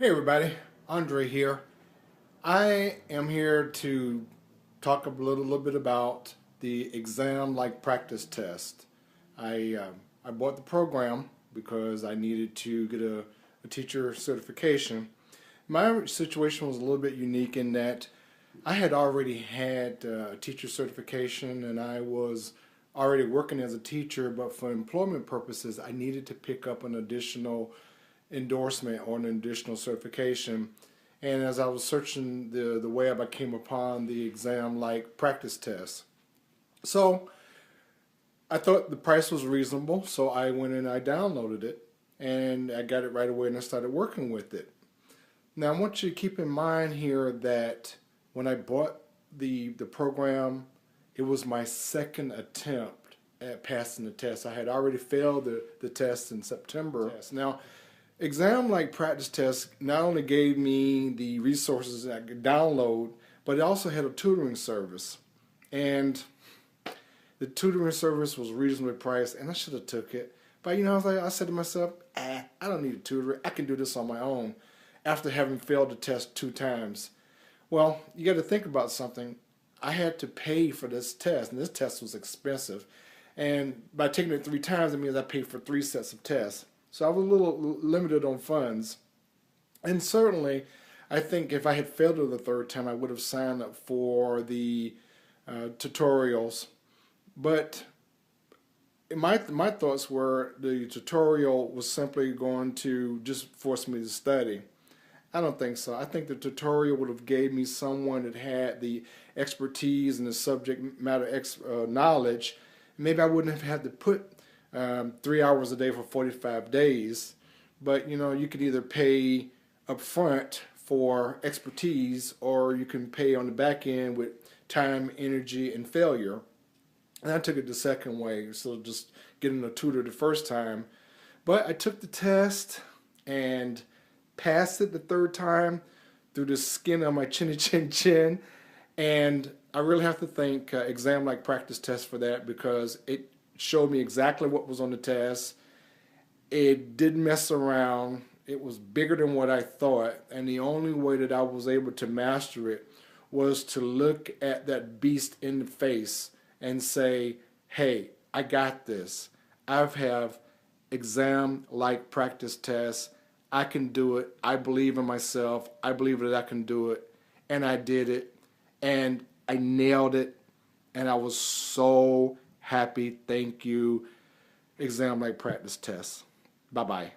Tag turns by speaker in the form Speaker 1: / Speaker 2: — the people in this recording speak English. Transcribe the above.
Speaker 1: Hey everybody, Andre here. I am here to talk a little bit about the exam-like practice test. I bought the program because I needed to get a teacher certification. My situation was a little bit unique in that I had already had a teacher certification and I was already working as a teacher, but for employment purposes I needed to pick up an additional endorsement or an additional certification. And as I was searching the web, I came upon the exam-like practice test. So I thought the price was reasonable, so I went and I downloaded it and I got it right away and I started working with it. Now I want you to keep in mind here that when I bought the program, it was my second attempt at passing the test. I had already failed the test in September. Now, exam-like practice test not only gave me the resources that I could download, but it also had a tutoring service. And the tutoring service was reasonably priced, and I should have took it. But I said to myself, I don't need a tutor. I can do this on my own after having failed the test 2 times. Well, you got to think about something. I had to pay for this test, and this test was expensive. And by taking it 3 times, it means I paid for 3 sets of tests. So I was a little limited on funds. And certainly, I think if I had failed it the 3rd time, I would have signed up for the tutorials. But my thoughts were the tutorial was simply going to just force me to study. I don't think so. I think the tutorial would have gave me someone that had the expertise and the subject matter knowledge. Maybe I wouldn't have had to put 3 hours a day for 45 days. But you could either pay up front for expertise or you can pay on the back end with time, energy, and failure. And I took it the second way, so just getting a tutor the first time. But I took the test and passed it the 3rd time through the skin of my chinny chin chin. And I really have to thank exam-like practice test for that, because it showed me exactly what was on the test. It didn't mess around. It was bigger than what I thought, and the only way that I was able to master it was to look at that beast in the face and say, hey, I got this. I have exam-like practice tests. I can do it. I believe in myself. I believe that I can do it. And I did it. And I nailed it. And I was so happy. Thank you. Exam-like practice tests. Bye-bye.